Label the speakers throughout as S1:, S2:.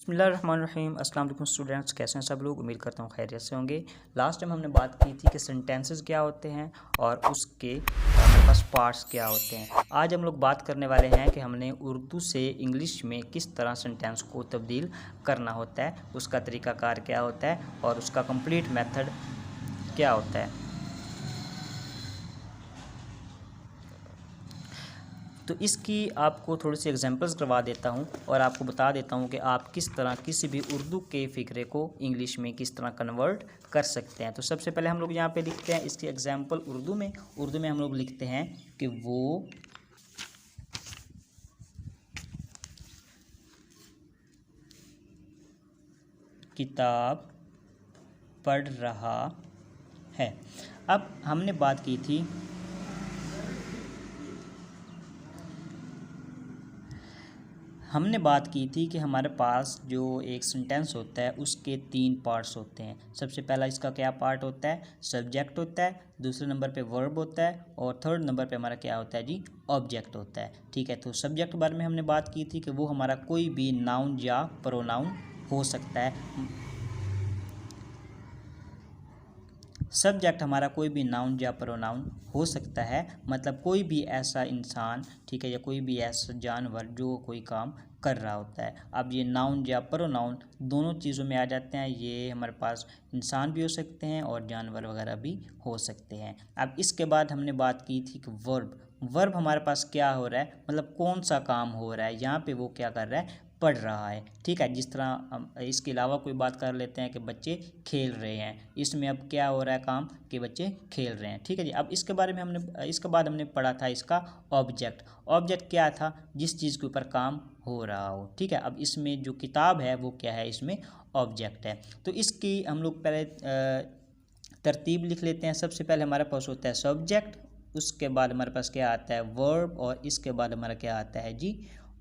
S1: बिस्मिल्लाहिर्रहमानिर्रहीम। अस्सलाम वालेकुम स्टूडेंट्स, कैसे हैं सब लोग। उम्मीद करता हूँ खैरियत से होंगे। लास्ट टाइम हमने बात की थी कि सेंटेंसेस क्या होते हैं और उसके हमारे पास पार्ट्स क्या होते हैं। आज हम लोग बात करने वाले हैं कि हमने उर्दू से इंग्लिश में किस तरह सेंटेंस को तब्दील करना होता है, उसका तरीक़ाकार क्या होता है और उसका कंप्लीट मेथड क्या होता है। तो इसकी आपको थोड़ी सी एग्जांपल्स करवा देता हूँ और आपको बता देता हूँ कि आप किस तरह किसी भी उर्दू के फ़िक्रे को इंग्लिश में किस तरह कन्वर्ट कर सकते हैं। तो सबसे पहले हम लोग यहाँ पे लिखते हैं इसकी एग्जांपल उर्दू में हम लोग लिखते हैं कि वो किताब पढ़ रहा है। अब हमने बात की थी कि हमारे पास जो एक सेंटेंस होता है उसके 3 पार्ट्स होते हैं। सबसे पहला इसका क्या पार्ट होता है, सब्जेक्ट होता है, दूसरे नंबर पे वर्ब होता है और थर्ड नंबर पे हमारा क्या होता है जी, ऑब्जेक्ट होता है। ठीक है, तो सब्जेक्ट के बारे में हमने बात की थी कि वो हमारा कोई भी नाउन या प्रोनाउन हो सकता है। सब्जेक्ट हमारा कोई भी नाउन या प्रोनाउन हो सकता है, मतलब कोई भी ऐसा इंसान, ठीक है, या कोई भी ऐसा जानवर जो कोई काम कर रहा होता है। अब ये नाउन या प्रोनाउन दोनों चीज़ों में आ जाते हैं। ये हमारे पास इंसान भी हो सकते हैं और जानवर वगैरह भी हो सकते हैं। अब इसके बाद हमने बात की थी कि वर्ब हमारे पास क्या हो रहा है, मतलब कौन सा काम हो रहा है, यहाँ पे वो क्या कर रहा है, पढ़ रहा है। ठीक है, जिस तरह हम इसके अलावा कोई बात कर लेते हैं कि बच्चे खेल रहे हैं, इसमें अब क्या हो रहा है काम कि बच्चे खेल रहे हैं। ठीक है जी। अब इसके बाद हमने पढ़ा था इसका ऑब्जेक्ट क्या था, जिस चीज़ के ऊपर काम हो रहा हो। ठीक है, अब इसमें जो किताब है वो क्या है, इसमें ऑब्जेक्ट है। तो इसकी हम लोग पहले तरतीब लिख लेते हैं। सबसे पहले हमारे पास होता है सब्जेक्ट, उसके बाद हमारे पास क्या आता है, वर्ब, और इसके बाद हमारा क्या आता है जी,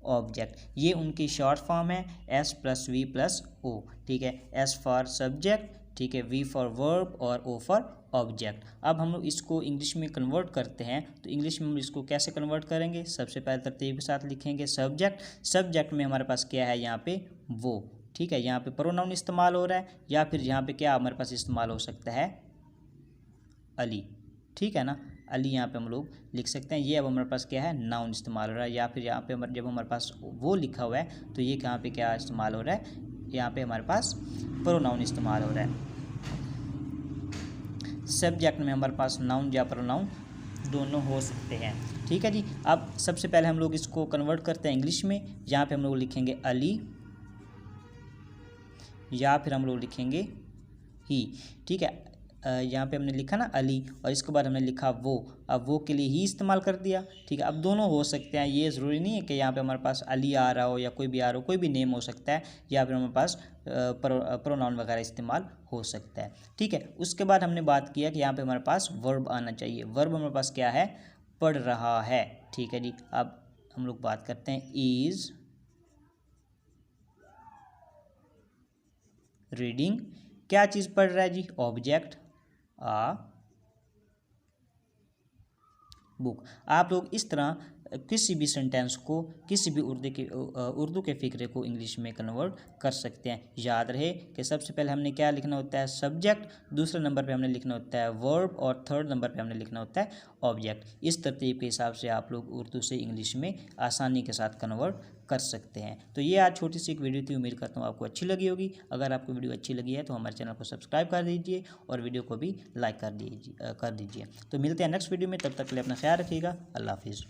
S1: ऑब्जेक्ट। ये उनकी शॉर्ट फॉर्म है, S+V+O। ठीक है, S फॉर सब्जेक्ट, ठीक है, V फॉर वर्ब और O फॉर ऑब्जेक्ट। अब हम लोग इसको इंग्लिश में कन्वर्ट करते हैं, तो इंग्लिश में हम इसको कैसे कन्वर्ट करेंगे, सबसे पहले तरतीब के साथ लिखेंगे सब्जेक्ट में हमारे पास क्या है, यहाँ पे वो। ठीक है, यहाँ पे प्रोनाउन इस्तेमाल हो रहा है, या फिर यहाँ पे क्या हमारे पास इस्तेमाल हो सकता है, अली। ठीक है ना, अली यहाँ पे हम लोग लिख सकते हैं। ये अब हमारे पास क्या है, नाउन इस्तेमाल हो रहा है। या फिर यहाँ पे जब हमारे पास वो लिखा हुआ है तो ये कहाँ पे क्या इस्तेमाल हो रहा है, यहाँ पे हमारे पास प्रोनाउन इस्तेमाल हो रहा है। सब्जेक्ट में हमारे पास नाउन या प्रोनाउन दोनों हो सकते हैं। ठीक है जी। अब सबसे पहले हम लोग इसको कन्वर्ट करते हैं इंग्लिश में। यहाँ पे हम लोग लिखेंगे अली, या फिर हम लोग लिखेंगे ही। ठीक है, यहाँ पे हमने लिखा ना अली और इसके बाद हमने लिखा वो, अब वो के लिए ही इस्तेमाल कर दिया। ठीक है, अब दोनों हो सकते हैं, ये ज़रूरी नहीं है कि यहाँ पे हमारे पास अली आ रहा हो या कोई भी आ रहा हो, कोई भी नेम हो सकता है, या फिर हमारे पास प्रोनाउन वगैरह इस्तेमाल हो सकता है। ठीक है, उसके बाद हमने बात किया कि यहाँ पे हमारे पास वर्ब आना चाहिए। वर्ब हमारे पास क्या है, पढ़ रहा है। ठीक है जी। अब हम लोग बात करते हैं इज़ रीडिंग, क्या चीज़ पढ़ रहा है जी, ऑब्जेक्ट आ बुक। आप लोग इस तरह किसी भी सेंटेंस को, किसी भी उर्दू के फ़िक्रे को इंग्लिश में कन्वर्ट कर सकते हैं। याद रहे कि सबसे पहले हमने क्या लिखना होता है, सब्जेक्ट, दूसरे नंबर पे हमने लिखना होता है वर्ब और थर्ड नंबर पे हमने लिखना होता है ऑब्जेक्ट। इस तरतीब के हिसाब से आप लोग उर्दू से इंग्लिश में आसानी के साथ कन्वर्ट कर सकते हैं। तो ये आज छोटी सी एक वीडियो थी, उम्मीद करता हूँ आपको अच्छी लगी होगी। अगर आपको वीडियो अच्छी लगी है तो हमारे चैनल को सब्सक्राइब कर दीजिए और वीडियो को भी लाइक कर दीजिए। तो मिलते हैं नेक्स्ट वीडियो में, तब तक के लिए अपना ख्याल रखिएगा। अल्लाह हाफिज़।